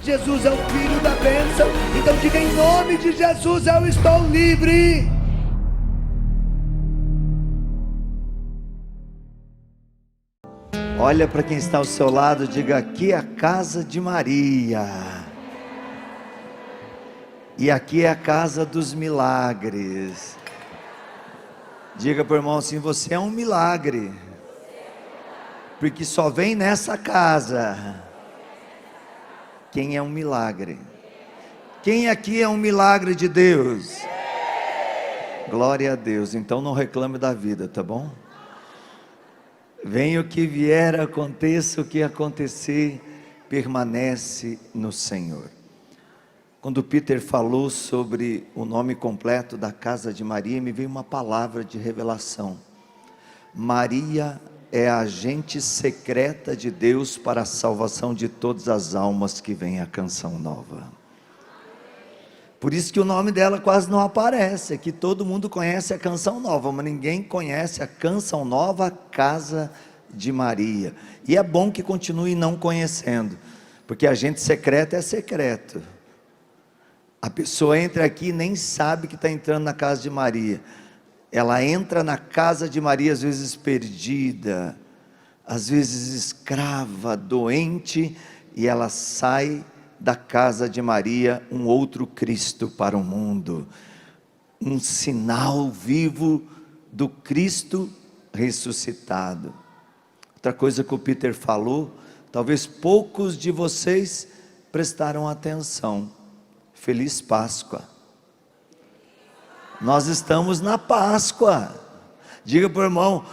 Jesus é o Filho da bênção. Então diga: em nome de Jesus eu estou livre. Olha para quem está ao seu lado, diga: aqui é a casa de Maria. E aqui é a casa dos milagres. Diga para o irmão assim: você é um milagre. Porque só vem nessa casa quem é um milagre. Quem aqui é um milagre de Deus? Glória a Deus. Então não reclame da vida, tá bom? Venha o que vier, aconteça o que acontecer, permanece no Senhor. Quando Peter falou sobre o nome completo da casa de Maria, me veio uma palavra de revelação. Maria é a agente secreta de Deus para a salvação de todas as almas que vem a Canção Nova. Por isso que o nome dela quase não aparece. Aqui todo mundo conhece a Canção Nova, mas ninguém conhece a Canção Nova, Casa de Maria. E é bom que continue não conhecendo, porque agente secreto é secreto. A pessoa entra aqui e nem sabe que está entrando na casa de Maria. Ela entra na casa de Maria, às vezes perdida, às vezes escrava, doente, e ela sai da casa de Maria um outro Cristo para o mundo, um sinal vivo do Cristo ressuscitado. Outra coisa que o Peter falou, talvez poucos de vocês prestaram atenção. Feliz Páscoa. Nós estamos na Páscoa. Diga para o irmão: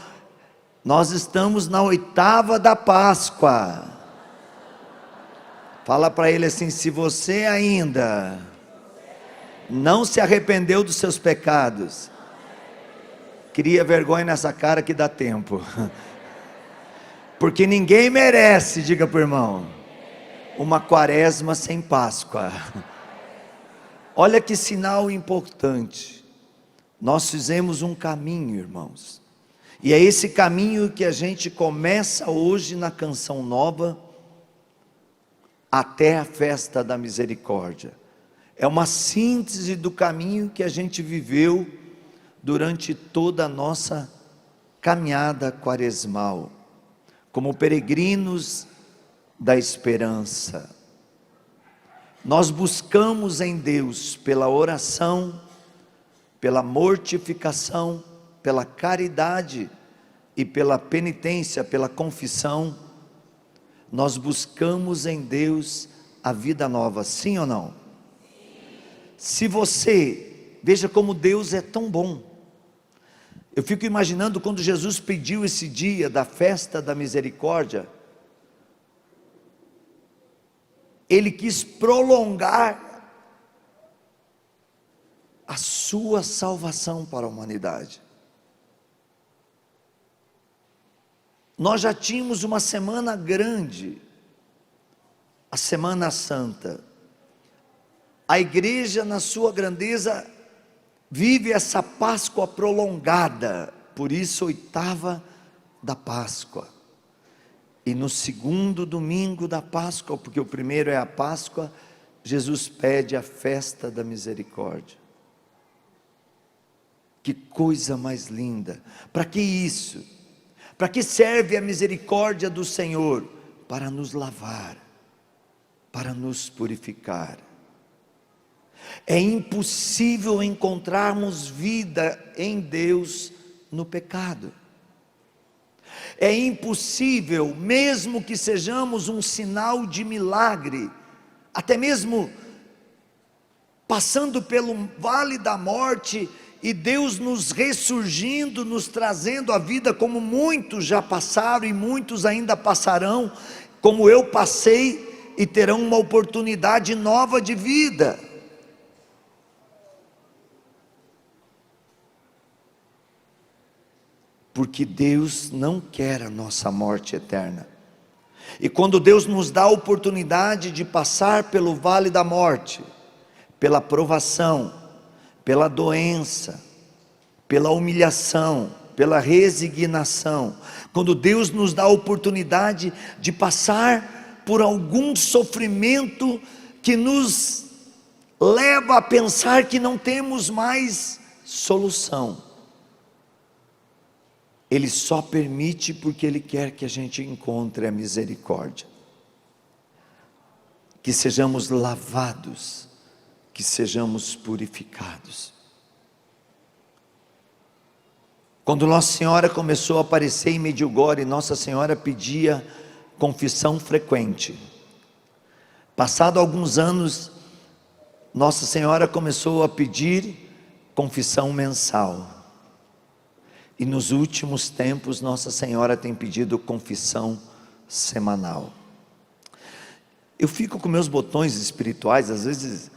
nós estamos na 8ª da Páscoa. Fala para ele assim: se você ainda não se arrependeu dos seus pecados, cria vergonha nessa cara que dá tempo. Porque ninguém merece, diga para o irmão, uma quaresma sem Páscoa. Olha que sinal importante. Nós fizemos um caminho, irmãos, e é esse caminho que a gente começa hoje na Canção Nova, até a festa da misericórdia. É uma síntese do caminho que a gente viveu durante toda a nossa caminhada quaresmal, como peregrinos da esperança. Nós buscamos em Deus, pela oração, pela mortificação, pela caridade e pela penitência, pela confissão, nós buscamos em Deus a vida nova, sim ou não? Se você, veja como Deus é tão bom. Eu fico imaginando quando Jesus pediu esse dia da festa da misericórdia, Ele quis prolongar a sua salvação para a humanidade. Nós já tínhamos uma semana grande, a Semana Santa. A igreja, na sua grandeza, vive essa Páscoa prolongada, por isso 8ª da Páscoa. E no segundo domingo da Páscoa, porque o primeiro é a Páscoa, Jesus pede a festa da misericórdia. Que coisa mais linda! Para que isso? Para que serve a misericórdia do Senhor? Para nos lavar, para nos purificar. É impossível encontrarmos vida em Deus no pecado. É impossível, mesmo que sejamos um sinal de milagre, até mesmo passando pelo vale da morte, e Deus nos ressurgindo, nos trazendo a vida, como muitos já passaram e muitos ainda passarão, como eu passei, e terão uma oportunidade nova de vida. Porque Deus não quer a nossa morte eterna. E quando Deus nos dá a oportunidade de passar pelo vale da morte, pela provação, pela doença, pela humilhação, pela resignação, quando Deus nos dá a oportunidade de passar por algum sofrimento que nos leva a pensar que não temos mais solução. Ele só permite porque Ele quer que a gente encontre a misericórdia, que sejamos lavados, que sejamos purificados. Quando Nossa Senhora começou a aparecer em Medjugorje, Nossa Senhora pedia confissão frequente. Passado alguns anos, Nossa Senhora começou a pedir confissão mensal. E nos últimos tempos, Nossa Senhora tem pedido confissão semanal. Eu fico com meus botões espirituais, às vezes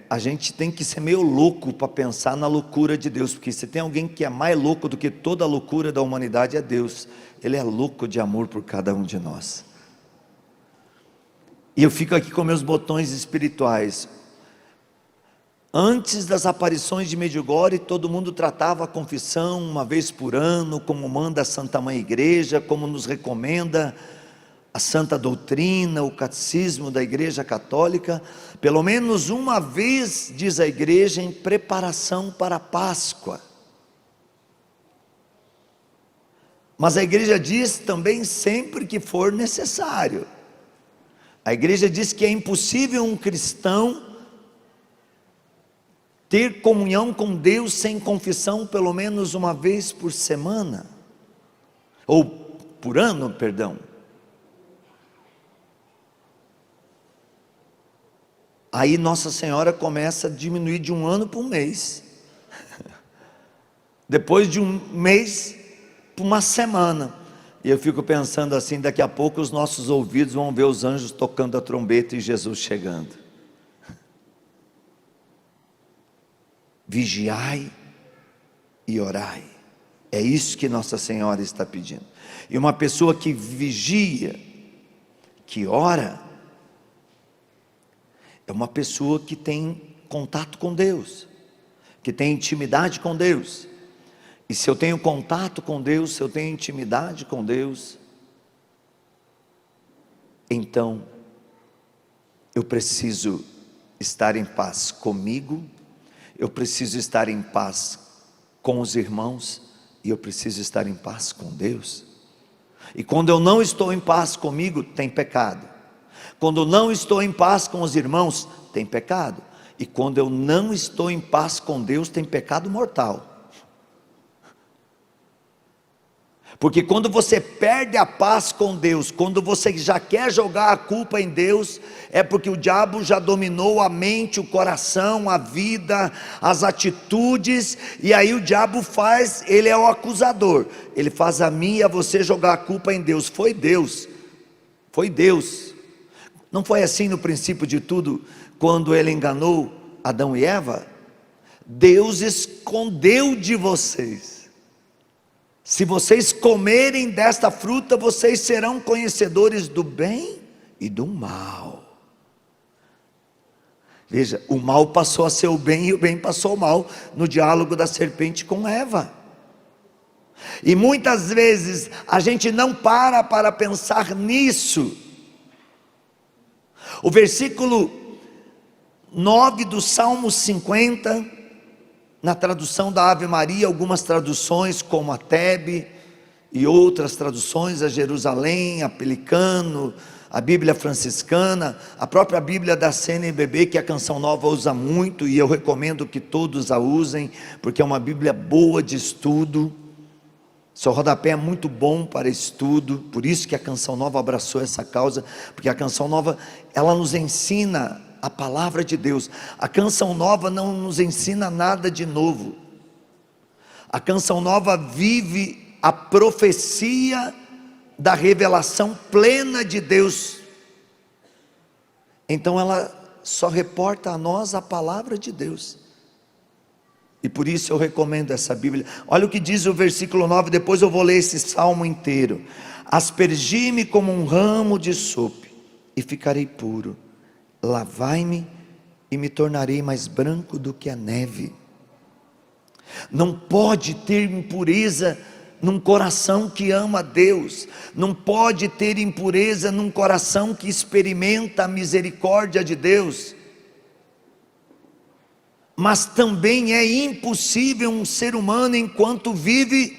a gente tem que ser meio louco para pensar na loucura de Deus, porque se tem alguém que é mais louco do que toda a loucura da humanidade, é Deus. Ele é louco de amor por cada um de nós. E eu fico aqui com meus botões espirituais. Antes das aparições de Medjugorje, todo mundo tratava a confissão uma vez por ano, como manda a Santa Mãe Igreja, como nos recomenda a Santa Doutrina, o Catecismo da Igreja Católica, pelo menos uma vez, diz a Igreja, em preparação para a Páscoa. Mas a Igreja diz também sempre que for necessário. A Igreja diz que é impossível um cristão ter comunhão com Deus sem confissão pelo menos uma vez por semana, ou por ano, perdão. Aí Nossa Senhora começa a diminuir de um ano para um mês, depois de um mês para uma semana, e eu fico pensando assim, daqui a pouco os nossos ouvidos vão ver os anjos tocando a trombeta e Jesus chegando. Vigiai e orai, é isso que Nossa Senhora está pedindo. E uma pessoa que vigia, que ora, é uma pessoa que tem contato com Deus, que tem intimidade com Deus. E se eu tenho contato com Deus, se eu tenho intimidade com Deus, então eu preciso estar em paz comigo, eu preciso estar em paz com os irmãos, e eu preciso estar em paz com Deus. E quando eu não estou em paz comigo, tem pecado. Quando eu não estou em paz com os irmãos, tem pecado. E quando eu não estou em paz com Deus, tem pecado mortal. Porque quando você perde a paz com Deus, quando você já quer jogar a culpa em Deus, é porque o diabo já dominou a mente, o coração, a vida, as atitudes, e aí o diabo faz, ele é o acusador, ele faz a mim e a você jogar a culpa em Deus. Foi Deus, foi Deus. Não foi assim no princípio de tudo, quando ele enganou Adão e Eva? Deus escondeu de vocês. Se vocês comerem desta fruta, vocês serão conhecedores do bem e do mal. Veja, o mal passou a ser o bem e o bem passou ao mal, no diálogo da serpente com Eva. E muitas vezes a gente não para pensar nisso. O versículo 9 do Salmo 50, na tradução da Ave Maria, algumas traduções como a Tebe e outras traduções, a Jerusalém, a Pelicano, a Bíblia franciscana, a própria Bíblia da CNBB, que a Canção Nova usa muito, e eu recomendo que todos a usem, porque é uma Bíblia boa de estudo. Seu rodapé é muito bom para estudo, por isso que a Canção Nova abraçou essa causa, porque a Canção Nova, ela nos ensina a palavra de Deus. A Canção Nova não nos ensina nada de novo. A Canção Nova vive a profecia da revelação plena de Deus. Então ela só reporta a nós a palavra de Deus. E por isso eu recomendo essa Bíblia. Olha o que diz o versículo 9, depois eu vou ler esse salmo inteiro. Aspergi-me como um ramo de sope, e ficarei puro. Lavai-me e me tornarei mais branco do que a neve. Não pode ter impureza num coração que ama a Deus, não pode ter impureza num coração que experimenta a misericórdia de Deus. Mas também é impossível um ser humano, enquanto vive,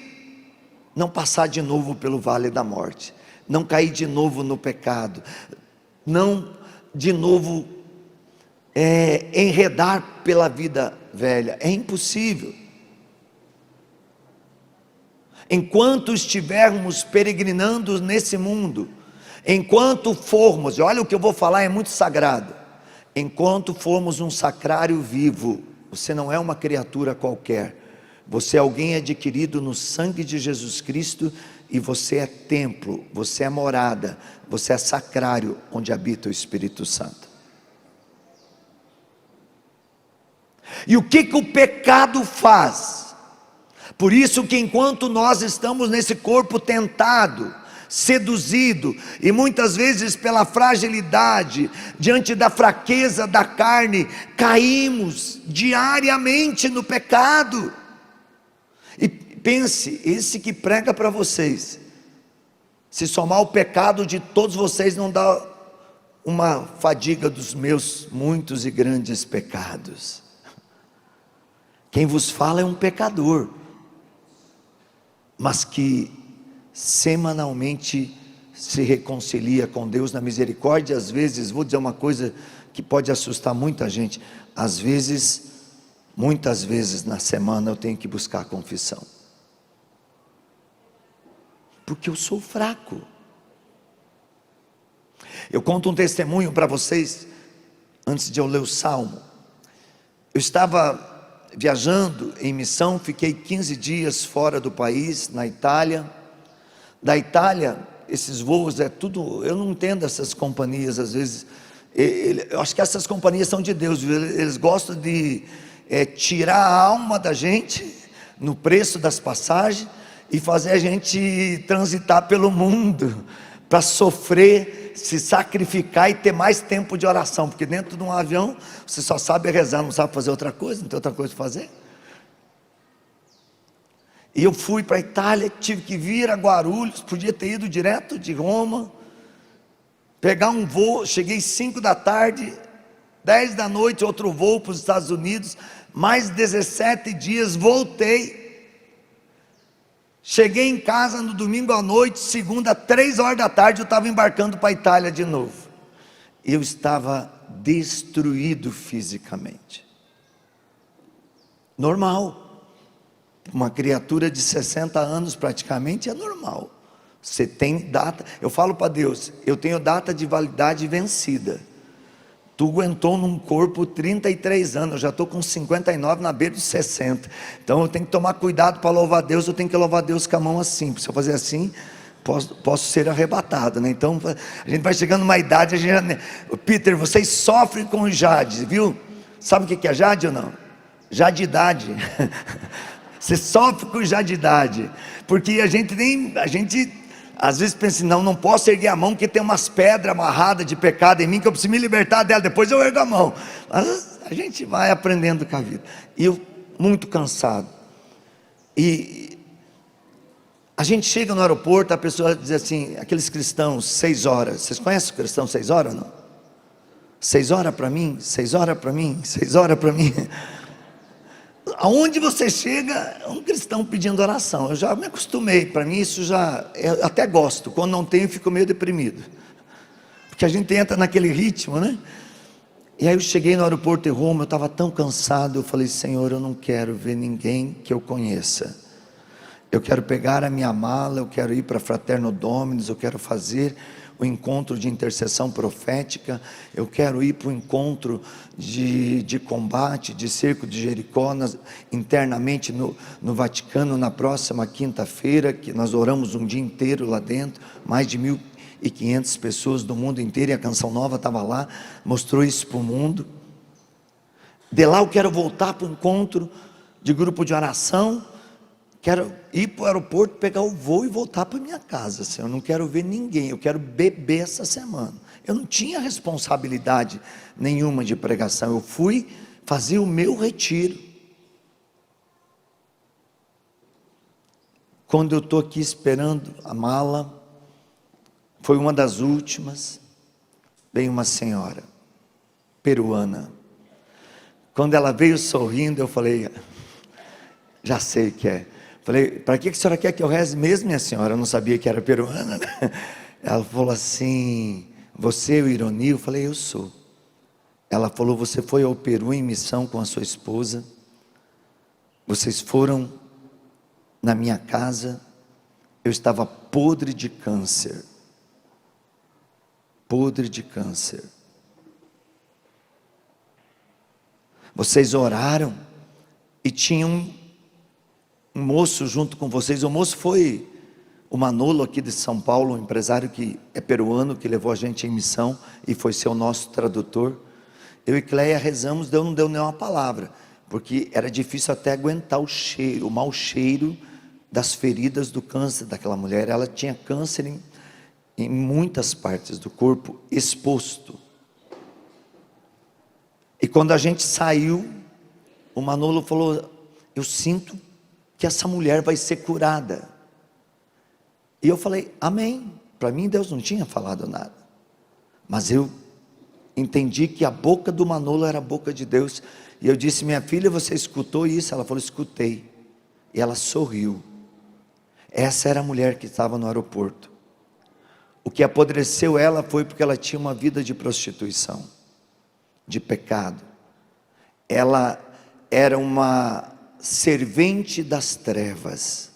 não passar de novo pelo vale da morte, não cair de novo no pecado, não de novo enredar pela vida velha. É impossível. Enquanto estivermos peregrinando nesse mundo, enquanto formos, olha o que eu vou falar, é muito sagrado, enquanto formos um sacrário vivo, você não é uma criatura qualquer, você é alguém adquirido no sangue de Jesus Cristo, e você é templo, você é morada, você é sacrário onde habita o Espírito Santo. E o que o pecado faz? Por isso que enquanto nós estamos nesse corpo tentado, seduzido, e muitas vezes pela fragilidade, diante da fraqueza da carne, caímos diariamente no pecado. E pense, esse que prega para vocês, se somar o pecado de todos vocês, não dá uma fadiga dos meus muitos e grandes pecados. Quem vos fala é um pecador, mas que semanalmente se reconcilia com Deus na misericórdia. Às vezes, vou dizer uma coisa que pode assustar muita gente, às vezes, muitas vezes na semana eu tenho que buscar a confissão, porque eu sou fraco. Eu conto um testemunho para vocês, antes de eu ler o Salmo. Eu estava viajando em missão, fiquei 15 dias fora do país, na Itália. Da Itália, esses voos é tudo, eu não entendo essas companhias, às vezes, eu acho que essas companhias são de Deus, eles gostam de tirar a alma da gente, no preço das passagens, e fazer a gente transitar pelo mundo, para sofrer, se sacrificar e ter mais tempo de oração, porque dentro de um avião, você só sabe rezar, não sabe fazer outra coisa, não tem outra coisa para fazer. E eu fui para a Itália, tive que vir a Guarulhos, podia ter ido direto de Roma, pegar um voo, cheguei 5 da tarde, 10 da noite, outro voo para os Estados Unidos, mais 17 dias, voltei, cheguei em casa no domingo à noite, segunda, 3 horas da tarde, eu estava embarcando para a Itália de novo. Eu estava destruído fisicamente, normal. Uma criatura de 60 anos praticamente é normal. Você tem data, eu falo para Deus, eu tenho data de validade vencida. Tu aguentou num corpo 33 anos, eu já estou com 59 na beira dos 60. Então eu tenho que tomar cuidado para louvar Deus, eu tenho que louvar Deus com a mão assim. Se eu fazer assim, posso ser arrebatado, né? Então a gente vai chegando numa idade, Peter, vocês sofrem com o Jade, viu? Sabe o que é Jade ou não? Jadidade. Você sofre com jadidade, porque a gente às vezes pensa assim, não posso erguer a mão, porque tem umas pedras amarradas de pecado em mim, que eu preciso me libertar dela, depois eu ergo a mão. Mas a gente vai aprendendo com a vida. E eu, muito cansado, e a gente chega no aeroporto, a pessoa diz assim, aqueles cristãos, 6 horas, vocês conhecem o cristão 6 horas ou não? 6 horas para mim, 6 horas para mim, 6 horas para mim. Aonde você chega, um cristão pedindo oração. Eu já me acostumei, para mim isso eu até gosto. Quando não tenho, eu fico meio deprimido, porque a gente entra naquele ritmo, né? E aí eu cheguei no aeroporto de Roma, eu estava tão cansado, eu falei, Senhor, eu não quero ver ninguém que eu conheça. Eu quero pegar a minha mala, eu quero ir para Fraterno Dominus, eu quero fazer o encontro de intercessão profética, eu quero ir para o encontro de combate, de cerco de Jericó, internamente no Vaticano, na próxima quinta-feira, que nós oramos um dia inteiro lá dentro, mais de 1.500 pessoas do mundo inteiro, e a Canção Nova estava lá, mostrou isso para o mundo. De lá eu quero voltar para o encontro de grupo de oração, quero ir para o aeroporto, pegar o voo e voltar para minha casa, Senhor. Eu não quero ver ninguém, eu quero beber essa semana. Eu não tinha responsabilidade nenhuma de pregação, eu fui fazer o meu retiro. Quando eu estou aqui esperando a mala, foi uma das últimas, veio uma senhora, peruana. Quando ela veio sorrindo, eu falei, já sei o que é. Falei, para que a senhora quer que eu reze mesmo, minha senhora? Eu não sabia que era peruana, né? Ela falou assim, você é o Ironi? Eu falei, eu sou. Ela falou, você foi ao Peru em missão com a sua esposa? Vocês foram na minha casa, eu estava podre de câncer. Podre de câncer. Vocês oraram e tinham um moço junto com vocês. O moço foi o Manolo aqui de São Paulo, um empresário que é peruano, que levou a gente em missão e foi ser o nosso tradutor. Eu e Cleia rezamos, Deus não deu nenhuma palavra, porque era difícil até aguentar o cheiro, o mau cheiro das feridas do câncer daquela mulher. Ela tinha câncer em muitas partes do corpo exposto. E quando a gente saiu, o Manolo falou, eu sinto que essa mulher vai ser curada. E eu falei, amém. Para mim Deus não tinha falado nada, mas eu entendi que a boca do Manolo era a boca de Deus. E eu disse, minha filha, você escutou isso? Ela falou, escutei. E ela sorriu. Essa era a mulher que estava no aeroporto. O que apodreceu ela foi porque ela tinha uma vida de prostituição, de pecado. Ela era uma servente das trevas,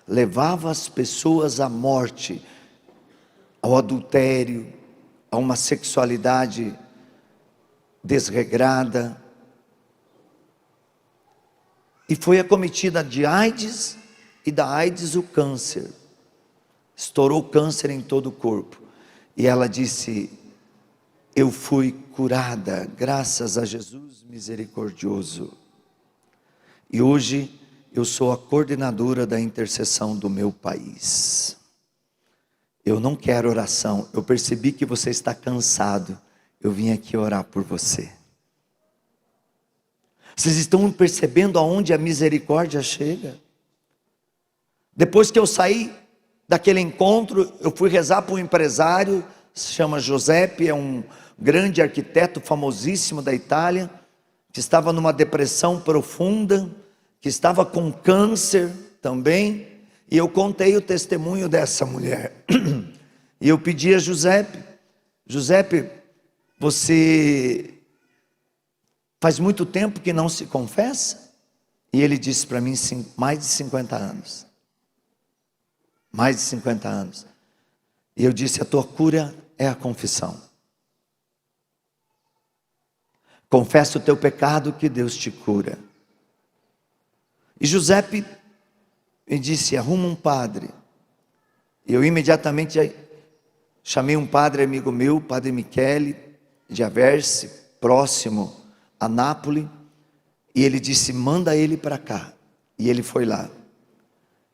levava as pessoas à morte, ao adultério, a uma sexualidade desregrada, e foi acometida de AIDS, e da AIDS o câncer, estourou câncer em todo o corpo, e ela disse, eu fui curada, graças a Jesus misericordioso, e hoje eu sou a coordenadora da intercessão do meu país. Eu não quero oração, eu percebi que você está cansado, eu vim aqui orar por você. Vocês estão percebendo aonde a misericórdia chega? Depois que eu saí daquele encontro, eu fui rezar para um empresário, se chama Giuseppe, é um grande arquiteto famosíssimo da Itália, que estava numa depressão profunda, que estava com câncer também, e eu contei o testemunho dessa mulher, e eu pedi a Giuseppe, você faz muito tempo que não se confessa? E ele disse para mim, mais de 50 anos, mais de 50 anos, e eu disse, a tua cura é a confissão, confessa o teu pecado que Deus te cura. E Giuseppe me disse, arruma um padre. Eu imediatamente chamei um padre amigo meu, padre Michele, de Averse, próximo a Nápoles, e ele disse, manda ele para cá. E ele foi lá.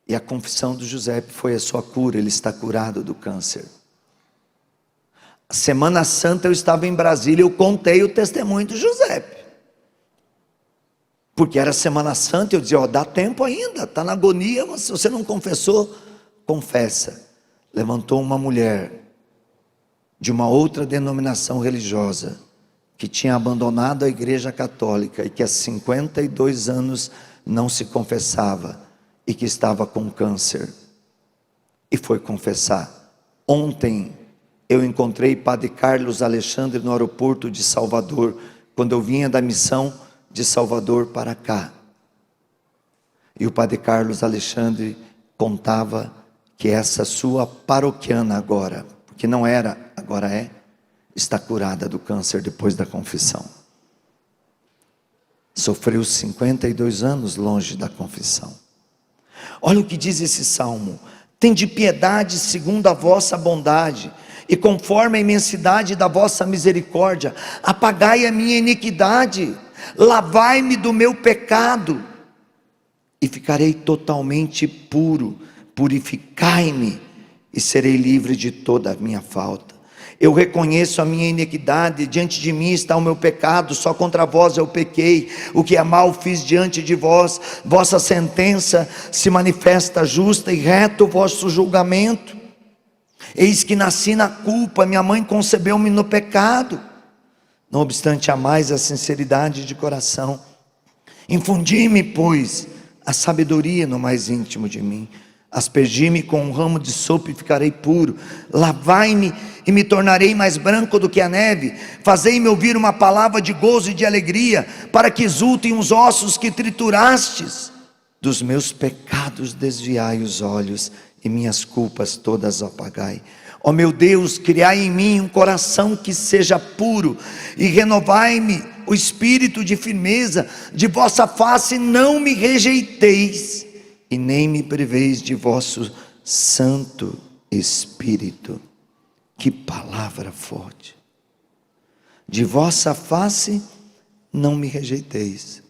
E a confissão do Giuseppe foi a sua cura, ele está curado do câncer. A Semana Santa eu estava em Brasília, eu contei o testemunho do Giuseppe. Porque era Semana Santa, eu dizia, dá tempo ainda, está na agonia, mas se você não confessou, confessa. Levantou uma mulher de uma outra denominação religiosa, que tinha abandonado a igreja católica, e que há 52 anos não se confessava, e que estava com câncer, e foi confessar. Ontem, eu encontrei Padre Carlos Alexandre no aeroporto de Salvador, quando eu vinha da missão de Salvador para cá, e o Padre Carlos Alexandre contava que essa sua paroquiana agora, porque não era, agora é, está curada do câncer depois da confissão. Sofreu 52 anos longe da confissão. Olha o que diz esse salmo, tende piedade segundo a vossa bondade, e conforme a imensidade da vossa misericórdia, apagai a minha iniquidade, lavai-me do meu pecado, e ficarei totalmente puro, purificai-me, e serei livre de toda a minha falta. Eu reconheço a minha iniquidade, diante de mim está o meu pecado, só contra vós eu pequei, o que é mal fiz diante de vós, vossa sentença se manifesta justa e reto o vosso julgamento. Eis que nasci na culpa, minha mãe concebeu-me no pecado. Não obstante, amais a sinceridade de coração. Infundi-me, pois, a sabedoria no mais íntimo de mim. Aspergi-me com um ramo de sopo e ficarei puro. Lavai-me e me tornarei mais branco do que a neve. Fazei-me ouvir uma palavra de gozo e de alegria, para que exultem os ossos que triturastes. Dos meus pecados desviai os olhos, e minhas culpas todas apagai. Ó meu Deus, criai em mim um coração que seja puro, e renovai-me o espírito de firmeza. De vossa face não me rejeiteis, e nem me priveis de vosso Santo Espírito. Que palavra forte! De vossa face não me rejeiteis,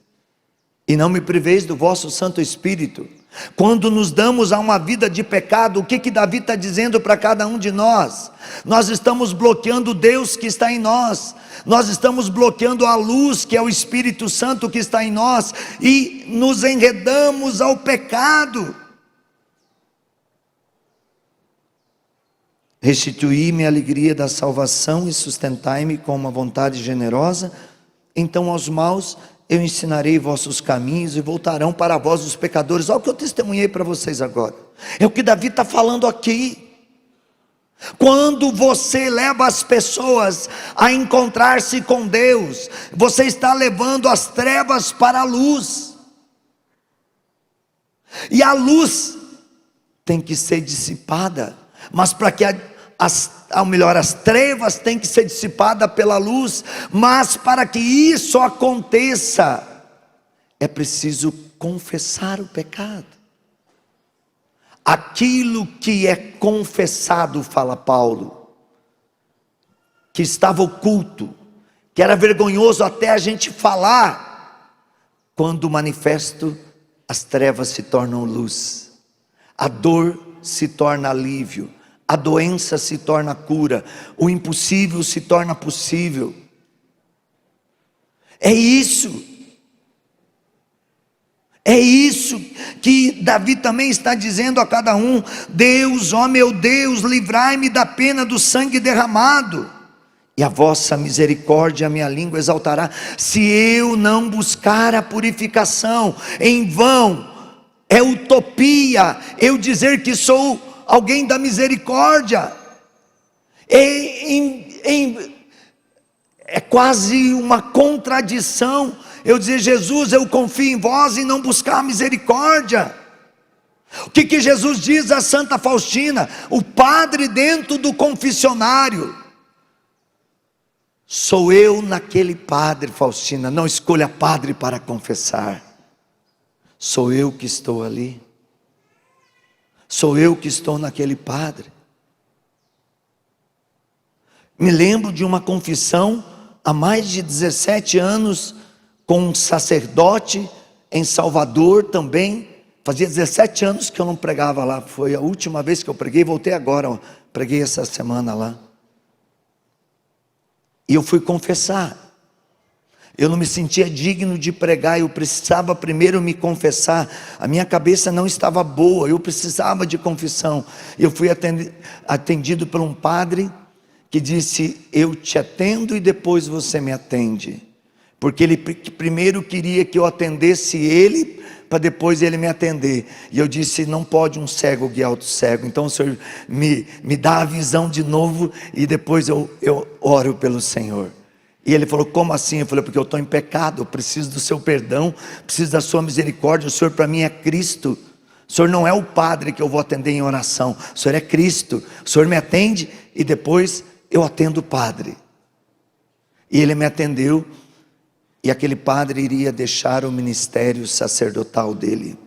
e não me priveis do vosso Santo Espírito. Quando nos damos a uma vida de pecado, o que Davi está dizendo para cada um de nós? Nós estamos bloqueando Deus que está em nós, nós estamos bloqueando a luz que é o Espírito Santo que está em nós, e nos enredamos ao pecado. Restituí-me a alegria da salvação e sustentai-me com uma vontade generosa. Então aos maus eu ensinarei vossos caminhos, e voltarão para vós os pecadores. Olha o que eu testemunhei para vocês agora. É o que Davi está falando aqui. Quando você leva as pessoas a encontrar-se com Deus, você está levando as trevas para a luz. E a luz tem que ser dissipada, mas para que as trevas têm que ser dissipadas pela luz, mas para que isso aconteça, é preciso confessar o pecado. Aquilo que é confessado, fala Paulo, que estava oculto, que era vergonhoso até a gente falar, quando manifesto, as trevas se tornam luz, a dor se torna alívio, a doença se torna cura, o impossível se torna possível. É isso que Davi também está dizendo a cada um. Deus, ó meu Deus, livrai-me da pena do sangue derramado, e a vossa misericórdia a minha língua exaltará. Se eu não buscar a purificação, em vão é utopia eu dizer que sou alguém da misericórdia. É quase uma contradição eu dizer: Jesus, eu confio em vós, e não buscar a misericórdia. O que Jesus diz a Santa Faustina, o padre dentro do confessionário? Sou eu naquele padre, Faustina, não escolha padre para confessar. Sou eu que estou ali. Sou eu que estou naquele padre. Me lembro de uma confissão há mais de 17 anos com um sacerdote em Salvador também. Fazia 17 anos que eu não pregava lá. Foi a última vez que eu preguei, voltei agora, preguei essa semana lá. E eu fui confessar. Eu não me sentia digno de pregar, eu precisava primeiro me confessar. A minha cabeça não estava boa, eu precisava de confissão. Eu fui atendido por um padre que disse: eu te atendo e depois você me atende. Porque ele primeiro queria que eu atendesse ele, para depois ele me atender. E eu disse: não pode um cego guiar outro cego. Então o Senhor me dá a visão de novo, e depois eu oro pelo Senhor. E ele falou: como assim? Eu falei: porque eu estou em pecado, eu preciso do seu perdão, preciso da sua misericórdia. O Senhor para mim é Cristo. O Senhor não é o padre que eu vou atender em oração, o Senhor é Cristo. O Senhor me atende e depois eu atendo o padre. E ele me atendeu, e aquele padre iria deixar o ministério sacerdotal dele.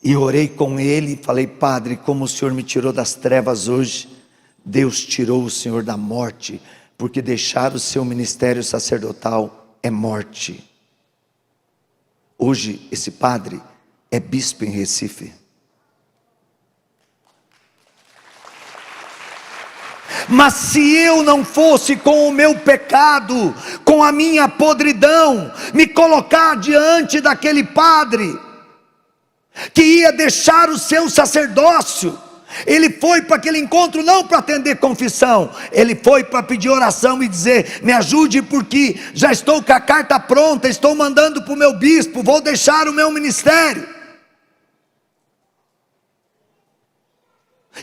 E eu orei com ele e falei: padre, como o Senhor me tirou das trevas hoje, Deus tirou o Senhor da morte, porque deixar o seu ministério sacerdotal é morte. Hoje esse padre é bispo em Recife. Mas se eu não fosse com o meu pecado, com a minha podridão, me colocar diante daquele padre, que ia deixar o seu sacerdócio, ele foi para aquele encontro não para atender confissão, ele foi para pedir oração e dizer: me ajude, porque já estou com a carta pronta, estou mandando para o meu bispo, vou deixar o meu ministério.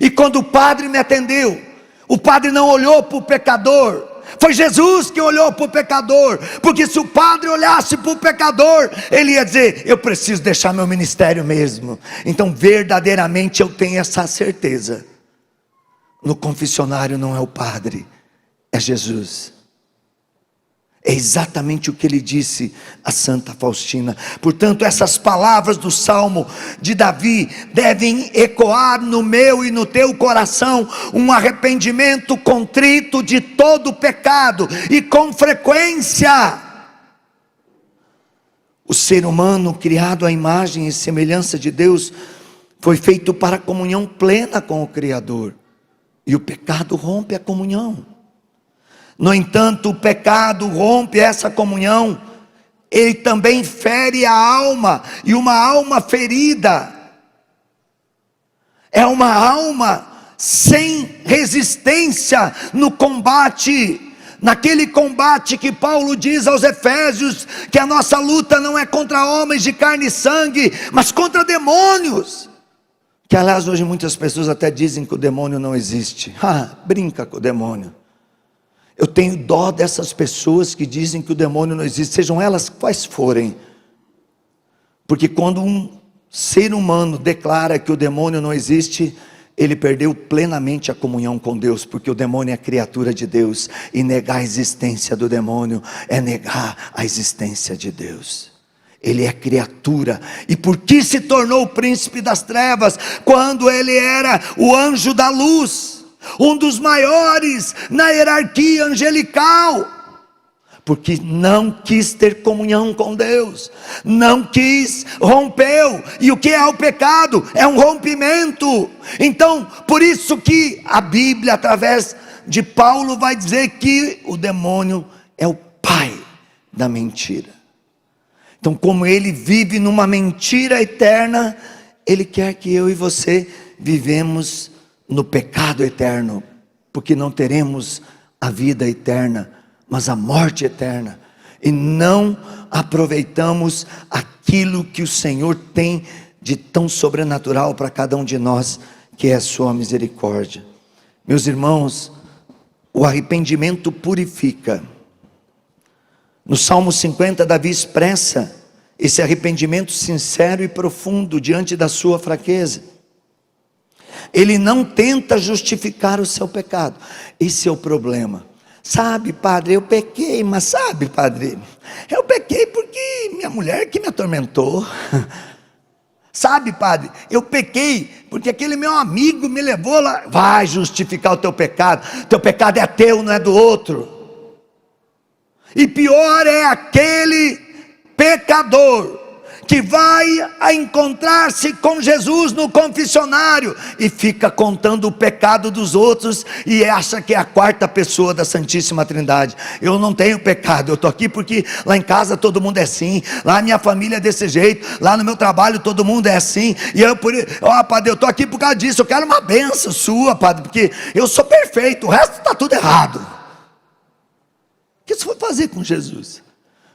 E quando o padre me atendeu, o padre não olhou para o pecador, foi Jesus que olhou para o pecador, porque se o padre olhasse para o pecador, ele ia dizer: eu preciso deixar meu ministério mesmo. Então verdadeiramente eu tenho essa certeza, no confessionário não é o padre, é Jesus. É exatamente o que ele disse a Santa Faustina. Portanto, essas palavras do Salmo de Davi devem ecoar no meu e no teu coração, um arrependimento contrito de todo pecado, e com frequência. O ser humano, criado à imagem e semelhança de Deus, foi feito para a comunhão plena com o Criador, e o pecado rompe a comunhão. No entanto, o pecado rompe essa comunhão, ele também fere a alma, e uma alma ferida é uma alma sem resistência no combate, naquele combate que Paulo diz aos Efésios, que a nossa luta não é contra homens de carne e sangue, mas contra demônios, que aliás hoje muitas pessoas até dizem que o demônio não existe. Brinca com o demônio. Eu tenho dó dessas pessoas que dizem que o demônio não existe, sejam elas quais forem, porque quando um ser humano declara que o demônio não existe, ele perdeu plenamente a comunhão com Deus, porque o demônio é criatura de Deus, e negar a existência do demônio é negar a existência de Deus. Ele é criatura. E por que se tornou o príncipe das trevas, quando ele era o anjo da luz, um dos maiores na hierarquia angelical? Porque não quis ter comunhão com Deus, não quis, rompeu. E o que é o pecado? É um rompimento. Então, por isso que a Bíblia, através de Paulo, vai dizer que o demônio é o pai da mentira. Então, como ele vive numa mentira eterna, ele quer que eu e você vivemos no pecado eterno, porque não teremos a vida eterna, mas a morte eterna, e não aproveitamos aquilo que o Senhor tem de tão sobrenatural para cada um de nós, que é a sua misericórdia. Meus irmãos, o arrependimento purifica. No Salmo 50, Davi expressa esse arrependimento sincero e profundo diante da sua fraqueza. Ele não tenta justificar o seu pecado. Esse é o problema. Sabe, padre, eu pequei, mas sabe, padre, eu pequei porque minha mulher que me atormentou. Sabe, padre, eu pequei porque aquele meu amigo me levou lá. Vai justificar o teu pecado é teu, não é do outro. E pior é aquele pecador que vai a encontrar-se com Jesus no confessionário e fica contando o pecado dos outros e acha que é a quarta pessoa da Santíssima Trindade. Eu não tenho pecado, eu estou aqui porque lá em casa todo mundo é assim, lá na minha família é desse jeito, lá no meu trabalho todo mundo é assim, e eu padre, eu estou aqui por causa disso, eu quero uma bênção sua, padre, porque eu sou perfeito, o resto está tudo errado. O que você foi fazer com Jesus?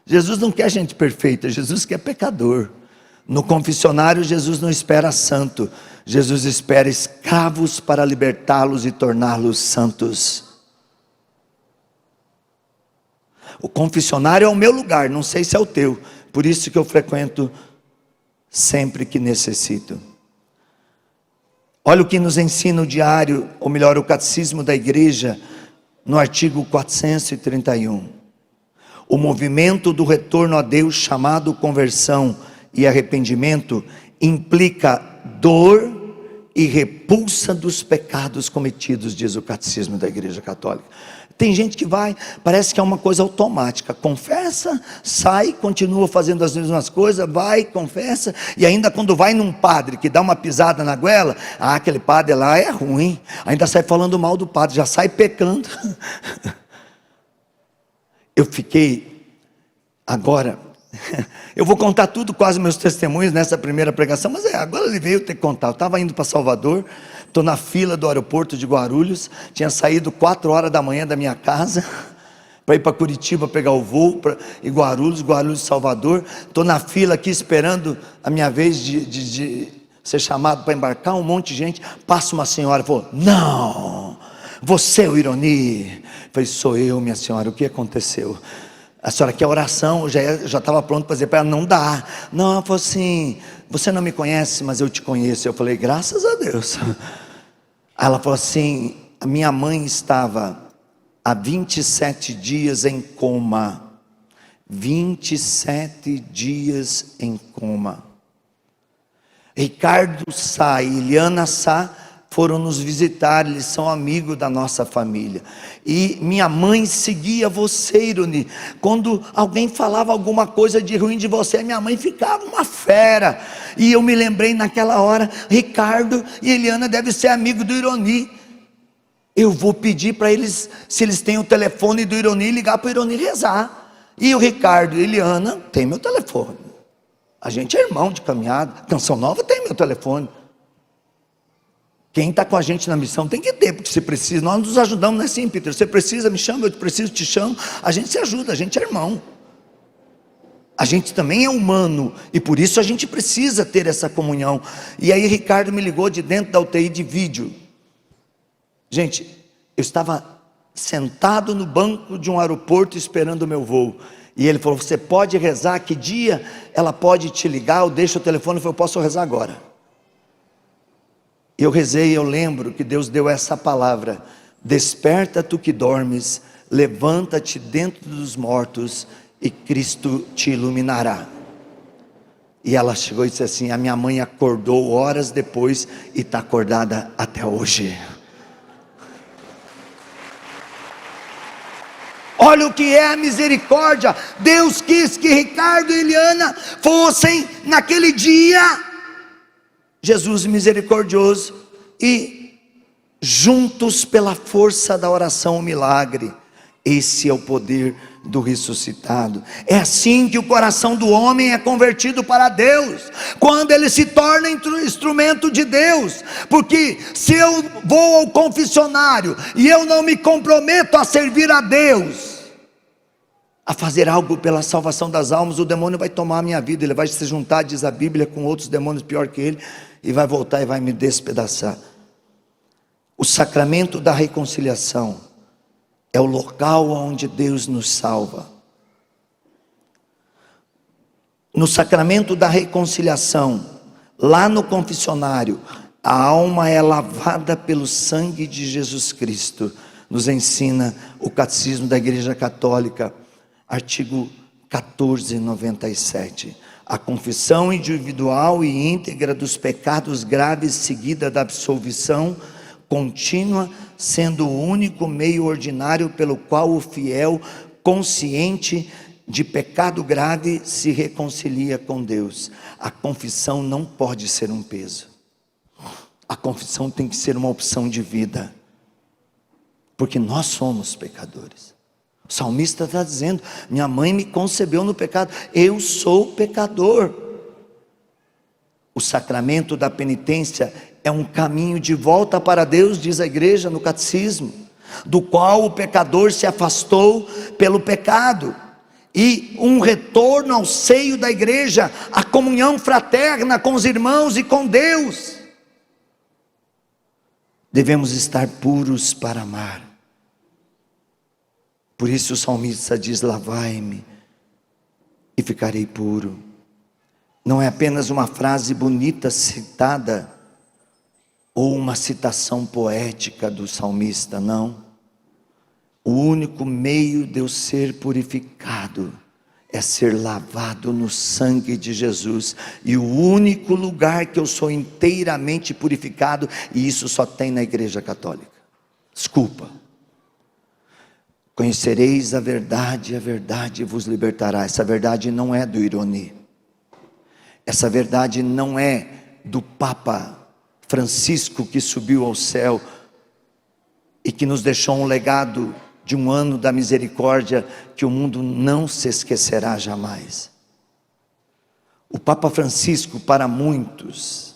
Jesus não quer gente perfeita, Jesus quer pecador. No confessionário, Jesus não espera santo, Jesus espera escravos para libertá-los e torná-los santos. O confessionário é o meu lugar, não sei se é o teu, por isso que eu frequento sempre que necessito. Olha o que nos ensina o diário, ou melhor, o catecismo da igreja, no artigo 431. O movimento do retorno a Deus, chamado conversão e arrependimento, implica dor e repulsa dos pecados cometidos, diz o catecismo da igreja católica. Tem gente que vai, parece que é uma coisa automática, confessa, sai, continua fazendo as mesmas coisas, vai, confessa, e ainda quando vai num padre que dá uma pisada na goela, aquele padre lá é ruim, ainda sai falando mal do padre, já sai pecando. Eu fiquei, agora, eu vou contar tudo, quase meus testemunhos nessa primeira pregação, mas agora ele veio ter que contar. Eu estava indo para Salvador, estou na fila do aeroporto de Guarulhos, tinha saído 4 horas da manhã da minha casa, para ir para Curitiba pegar o voo, para Guarulhos, Salvador, estou na fila aqui esperando a minha vez de ser chamado para embarcar, um monte de gente, passa uma senhora e falou, não, você é o Ironi. Eu falei, sou eu, minha senhora, o que aconteceu? A senhora quer oração? Eu já estava pronto para dizer para ela, não dá. Não, ela falou assim, você não me conhece, mas eu te conheço. Eu falei, graças a Deus. Aí ela falou assim, a minha mãe estava há 27 dias em coma. 27 dias em coma. Ricardo Sá e Eliana Sá foram nos visitar, eles são amigos da nossa família, e minha mãe seguia você, Ironi, quando alguém falava alguma coisa de ruim de você, minha mãe ficava uma fera, e eu me lembrei naquela hora, Ricardo e Eliana devem ser amigos do Ironi, eu vou pedir para eles, se eles têm o telefone do Ironi, ligar para o Ironi rezar, e o Ricardo e Eliana têm meu telefone, a gente é irmão de caminhada, Canção Nova tem meu telefone, quem está com a gente na missão tem que ter, porque você precisa, nós nos ajudamos, não é assim, Peter, você precisa, me chama, eu preciso, te chamo, a gente se ajuda, a gente é irmão, a gente também é humano, e por isso a gente precisa ter essa comunhão. E aí Ricardo me ligou de dentro da UTI de vídeo, gente, eu estava sentado no banco de um aeroporto esperando o meu voo, e ele falou, você pode rezar, que dia ela pode te ligar, eu deixo o telefone, eu falei, eu posso rezar agora. Eu rezei, eu lembro que Deus deu essa palavra, desperta tu que dormes, levanta-te dentro dos mortos e Cristo te iluminará. E ela chegou e disse assim, a minha mãe acordou horas depois e está acordada até hoje. Olha o que é a misericórdia, Deus quis que Ricardo e Eliana fossem naquele dia, Jesus misericordioso, e juntos pela força da oração o milagre, esse é o poder do ressuscitado. É assim que o coração do homem é convertido para Deus, quando ele se torna instrumento de Deus, porque se eu vou ao confessionário, e eu não me comprometo a servir a Deus, a fazer algo pela salvação das almas, o demônio vai tomar a minha vida, ele vai se juntar, diz a Bíblia, com outros demônios pior que ele, e vai voltar e vai me despedaçar. O sacramento da reconciliação é o local onde Deus nos salva. No sacramento da reconciliação, lá no confessionário, a alma é lavada pelo sangue de Jesus Cristo, nos ensina o Catecismo da Igreja Católica, artigo 1497. A confissão individual e íntegra dos pecados graves, seguida da absolvição contínua, sendo o único meio ordinário pelo qual o fiel, consciente de pecado grave, se reconcilia com Deus. A confissão não pode ser um peso, a confissão tem que ser uma opção de vida, porque nós somos pecadores. O salmista está dizendo, minha mãe me concebeu no pecado, eu sou pecador. O sacramento da penitência é um caminho de volta para Deus, diz a igreja no catecismo, do qual o pecador se afastou pelo pecado, e um retorno ao seio da igreja, a comunhão fraterna com os irmãos e com Deus. Devemos estar puros para amar. Por isso o salmista diz, lavai-me e ficarei puro. Não é apenas uma frase bonita citada, ou uma citação poética do salmista, não. O único meio de eu ser purificado é ser lavado no sangue de Jesus, e o único lugar que eu sou inteiramente purificado, e isso só tem na Igreja Católica. Desculpa. Conhecereis a verdade vos libertará. Essa verdade não é do Ironi. Essa verdade não é do Papa Francisco que subiu ao céu e que nos deixou um legado de um ano da misericórdia que o mundo não se esquecerá jamais. O Papa Francisco, para muitos,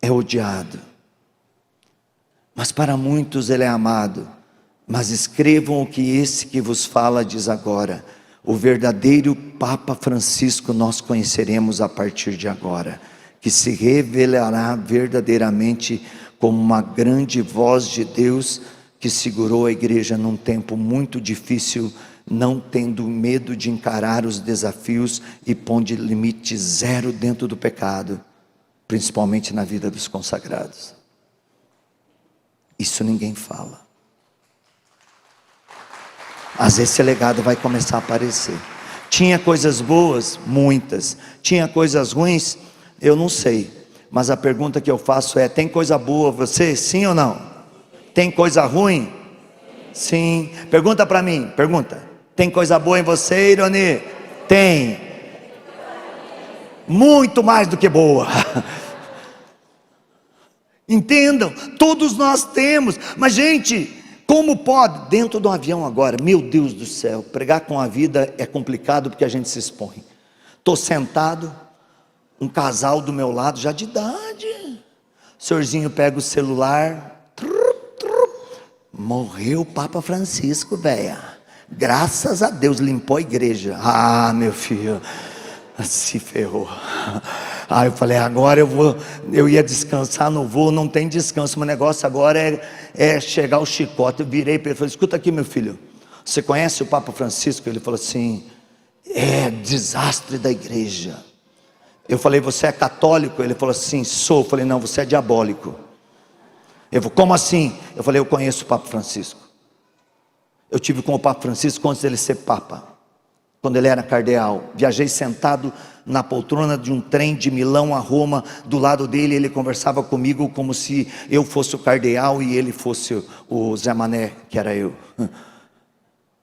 é odiado, mas para muitos ele é amado. Mas escrevam o que esse que vos fala diz agora: o verdadeiro Papa Francisco nós conheceremos a partir de agora, que se revelará verdadeiramente como uma grande voz de Deus que segurou a igreja num tempo muito difícil, não tendo medo de encarar os desafios e pondo limite zero dentro do pecado, principalmente na vida dos consagrados. Isso ninguém fala. Às vezes esse legado vai começar a aparecer. Tinha coisas boas? Muitas. Tinha coisas ruins? Eu não sei. Mas a pergunta que eu faço é: tem coisa boa você? Sim ou não? Tem coisa ruim? Sim. Pergunta para mim, pergunta. Tem coisa boa em você, Ironi? Tem. Muito mais do que boa. Entendam, todos nós temos. Mas gente, como pode? Dentro do avião agora, meu Deus do céu, pregar com a vida é complicado porque a gente se expõe. Estou sentado, um casal do meu lado, já de idade. O senhorzinho pega o celular. Morreu o Papa Francisco, velha. Graças a Deus limpou a igreja. Ah, meu filho, se ferrou. Aí eu falei: agora eu ia descansar no voo, não tem descanso. O negócio agora é chegar o chicote. Eu virei para ele e falei: escuta aqui, meu filho, você conhece o Papa Francisco? Ele falou assim: é desastre da igreja. Eu falei: você é católico? Ele falou assim: sou. Eu falei: não, você é diabólico. Ele falou: como assim? Eu falei: eu conheço o Papa Francisco. Eu tive com o Papa Francisco antes dele ser Papa, quando ele era cardeal. Viajei sentado na poltrona de um trem de Milão a Roma. Do lado dele, ele conversava comigo como se eu fosse o cardeal e ele fosse o Zé Mané, que era eu.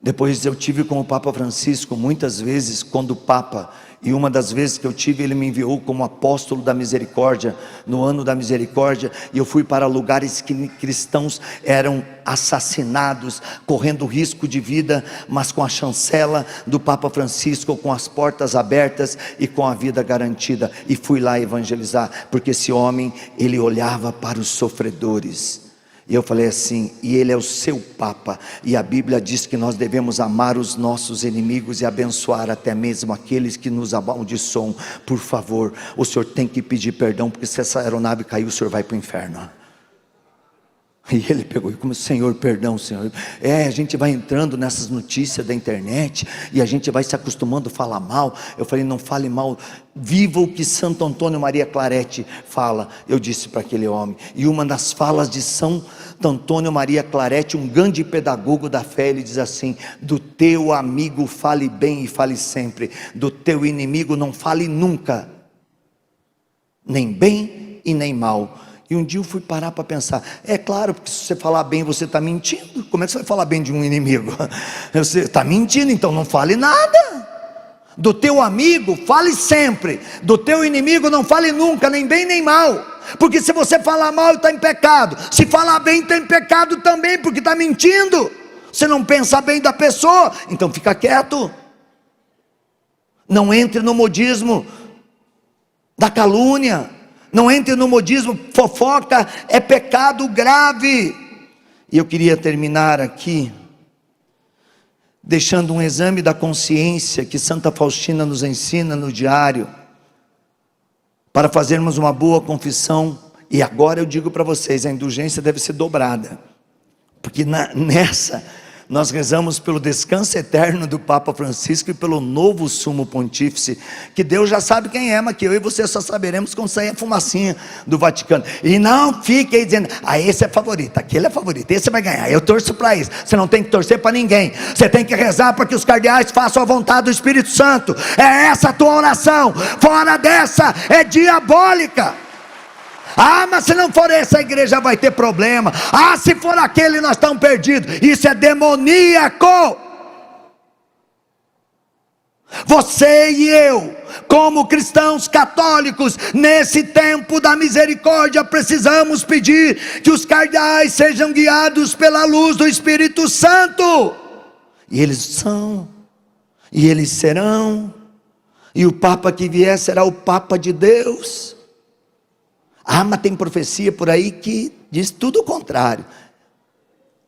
Depois eu tive com o Papa Francisco muitas vezes, quando o Papa, e uma das vezes que eu tive, ele me enviou como apóstolo da misericórdia, no ano da misericórdia, e eu fui para lugares que cristãos eram assassinados, correndo risco de vida, mas com a chancela do Papa Francisco, com as portas abertas e com a vida garantida, e fui lá evangelizar, porque esse homem, ele olhava para os sofredores. E eu falei assim: e ele é o seu Papa, e a Bíblia diz que nós devemos amar os nossos inimigos e abençoar até mesmo aqueles que nos amaldiçoam. Por favor, o senhor tem que pedir perdão, porque se essa aeronave cair, o senhor vai para o inferno. E ele pegou e como: Senhor, perdão, Senhor. A gente vai entrando nessas notícias da internet e a gente vai se acostumando a falar mal. Eu falei: não fale mal, viva o que Santo Antônio Maria Claret fala. Eu disse para aquele homem. E uma das falas de Santo Antônio Maria Claret, um grande pedagogo da fé, ele diz assim: do teu amigo fale bem e fale sempre, do teu inimigo não fale nunca, nem bem e nem mal. E um dia eu fui parar para pensar: é claro, porque se você falar bem, você está mentindo. Como é que você vai falar bem de um inimigo? Você está mentindo, então não fale nada. Do teu amigo, fale sempre. Do teu inimigo, não fale nunca, nem bem nem mal. Porque se você falar mal, está em pecado. Se falar bem, está em pecado também, porque está mentindo. Você não pensa bem da pessoa, então fica quieto. Não entre no modismo da calúnia. Não entre no modismo. Fofoca é pecado grave. E eu queria terminar aqui deixando um exame da consciência que Santa Faustina nos ensina no diário, para fazermos uma boa confissão. E agora eu digo para vocês, a indulgência deve ser dobrada, porque nessa nós rezamos pelo descanso eterno do Papa Francisco e pelo novo sumo pontífice, que Deus já sabe quem é, mas que eu e você só saberemos quando sair a fumacinha do Vaticano. E não fique aí dizendo: esse é favorito, aquele é favorito, esse vai ganhar, eu torço para isso. Você não tem que torcer para ninguém, você tem que rezar para que os cardeais façam a vontade do Espírito Santo. É essa a tua oração, fora dessa é diabólica. Ah, mas se não for essa igreja vai ter problema. Ah, se for aquele nós estamos perdidos. Isso é demoníaco. Você e eu, como cristãos católicos, nesse tempo da misericórdia, precisamos pedir que os cardeais sejam guiados pela luz do Espírito Santo. E eles são, e eles serão, e o Papa que vier será o Papa de Deus. Ah, mas tem profecia por aí que diz tudo o contrário.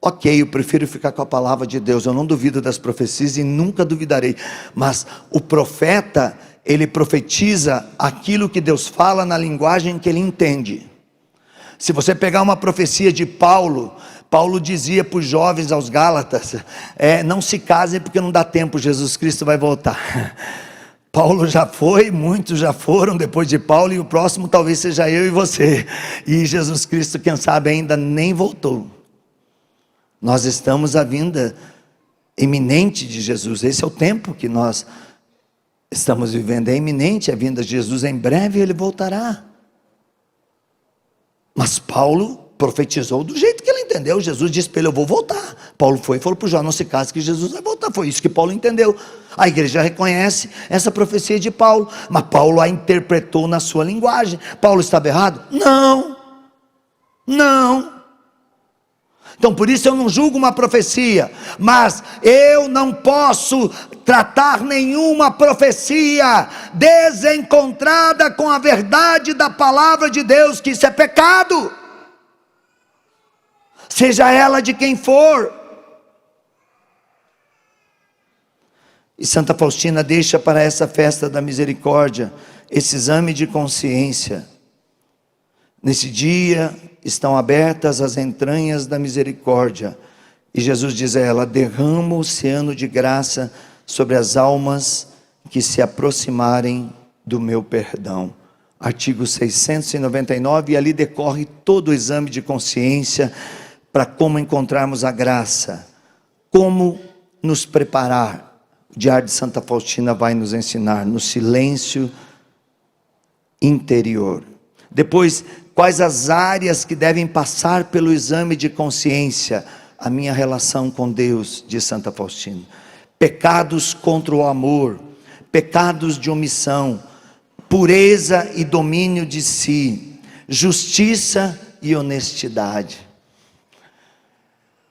Ok, eu prefiro ficar com a palavra de Deus. Eu não duvido das profecias e nunca duvidarei. Mas o profeta, ele profetiza aquilo que Deus fala na linguagem que ele entende. Se você pegar uma profecia de Paulo, Paulo dizia para os jovens, aos Gálatas, não se casem porque não dá tempo, Jesus Cristo vai voltar. Paulo já foi, muitos já foram depois de Paulo, e o próximo talvez seja eu e você. E Jesus Cristo, quem sabe, ainda nem voltou. Nós estamos à vinda iminente de Jesus. Esse é o tempo que nós estamos vivendo. É iminente a vinda de Jesus. Em breve ele voltará. Mas Paulo profetizou do jeito que ele entendeu. Jesus disse para ele: eu vou voltar. Paulo foi e falou para o Jó: não se case que Jesus vai voltar. Foi isso que Paulo entendeu. A igreja reconhece essa profecia de Paulo, mas Paulo a interpretou na sua linguagem. Paulo estava errado? Não. Então por isso eu não julgo uma profecia, mas eu não posso tratar nenhuma profecia desencontrada com a verdade da palavra de Deus, que isso é pecado, seja ela de quem for. E Santa Faustina deixa para essa festa da misericórdia esse exame de consciência. Nesse dia estão abertas as entranhas da misericórdia, e Jesus diz a ela: derrama o oceano de graça sobre as almas que se aproximarem do meu perdão. Artigo 699, e ali decorre todo o exame de consciência para como encontrarmos a graça, como nos preparar. O Diário de Santa Faustina vai nos ensinar no silêncio interior. Depois, quais as áreas que devem passar pelo exame de consciência? A minha relação com Deus, diz Santa Faustina. Pecados contra o amor, pecados de omissão, pureza e domínio de si, justiça e honestidade.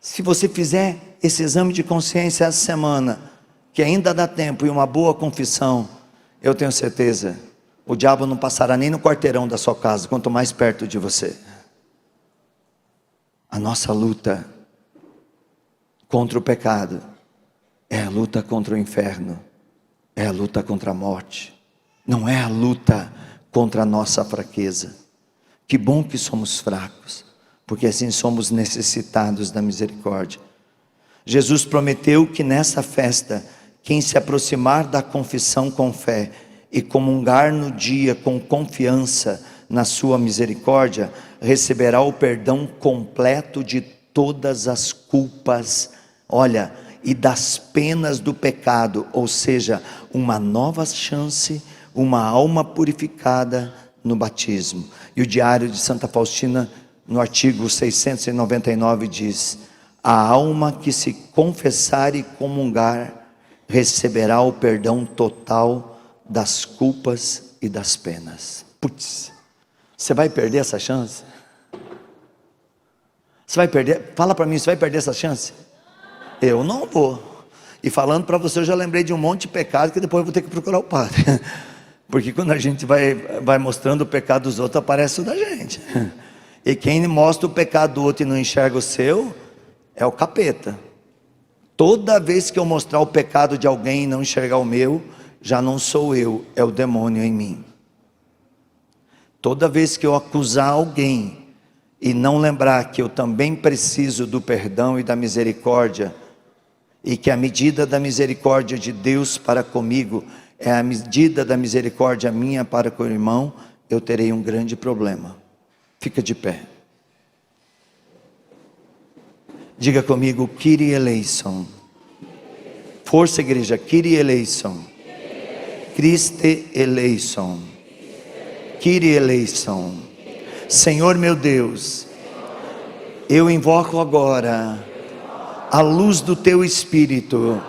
Se você fizer esse exame de consciência essa semana, que ainda dá tempo, e uma boa confissão, eu tenho certeza, o diabo não passará nem no quarteirão da sua casa, quanto mais perto de você. A nossa luta contra o pecado é a luta contra o inferno, é a luta contra a morte, não é a luta contra a nossa fraqueza. Que bom que somos fracos, porque assim somos necessitados da misericórdia. Jesus prometeu que nessa festa, quem se aproximar da confissão com fé e comungar no dia com confiança na sua misericórdia, receberá o perdão completo de todas as culpas, olha, e das penas do pecado, ou seja, uma nova chance, uma alma purificada no batismo. E o Diário de Santa Faustina, no artigo 699, diz: a alma que se confessar e comungar receberá o perdão total das culpas e das penas. Putz, você vai perder essa chance? Você vai perder? Fala para mim, você vai perder essa chance? Eu não vou. E falando para você, eu já lembrei de um monte de pecado que depois eu vou ter que procurar o padre. Porque quando a gente vai mostrando o pecado dos outros, aparece o da gente. E quem mostra o pecado do outro e não enxerga o seu, é o capeta. Toda vez que eu mostrar o pecado de alguém e não enxergar o meu, já não sou eu, é o demônio em mim. Toda vez que eu acusar alguém e não lembrar que eu também preciso do perdão e da misericórdia, e que a medida da misericórdia de Deus para comigo é a medida da misericórdia minha para com o irmão, eu terei um grande problema. Fica de pé. Diga comigo: Kyrie eleison. Força, igreja. Kyrie eleison. Christe eleison. Kyrie eleison. Senhor meu Deus, eu invoco agora a luz do teu Espírito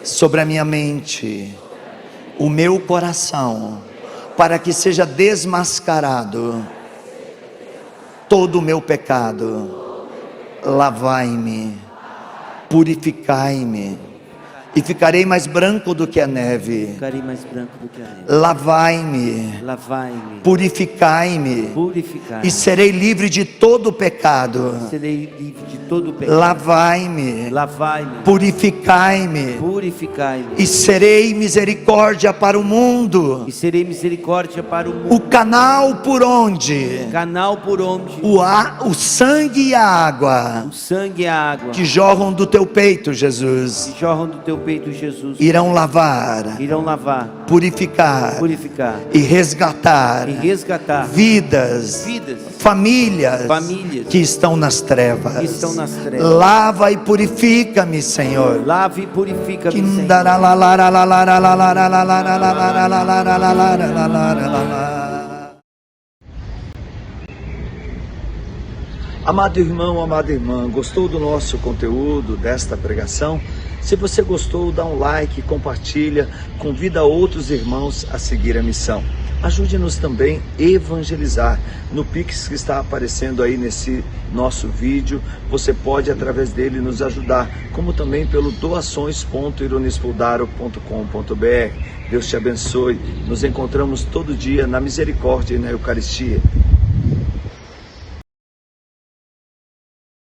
sobre a minha mente, o meu coração, para que seja desmascarado todo o meu pecado. Lavai-me, purificai-me, e ficarei mais branco do que a neve. Ficarei mais branco do que a neve. Lavai-me, Lavai-me, purificai-me, purificai-me, e serei livre de todo o pecado. serei livre de todo o pecado. Lavai-me, Lavai-me, purificai-me, purificai-me, e serei misericórdia para o mundo. e serei misericórdia para o O mundo. canal por onde Canal por onde o sangue e a água o sangue e a água que jorram do teu peito, Jesus, que jorram do teu peito, Jesus, irão lavar, irão lavar, purificar purificar e resgatar e resgatar vidas, vidas famílias Famílias que estão nas trevas. que estão nas trevas. Lava e purifica-me, Senhor. Lave e purifica-me, Senhor. Amado irmão, amada irmã, gostou do nosso conteúdo, desta pregação? Se você gostou, dá um like, compartilha, convida outros irmãos a seguir a missão. Ajude-nos também a evangelizar. No Pix que está aparecendo aí nesse nosso vídeo, você pode através dele nos ajudar, como também pelo doações.ironispodaro.com.br. Deus te abençoe. Nos encontramos todo dia na misericórdia e na Eucaristia.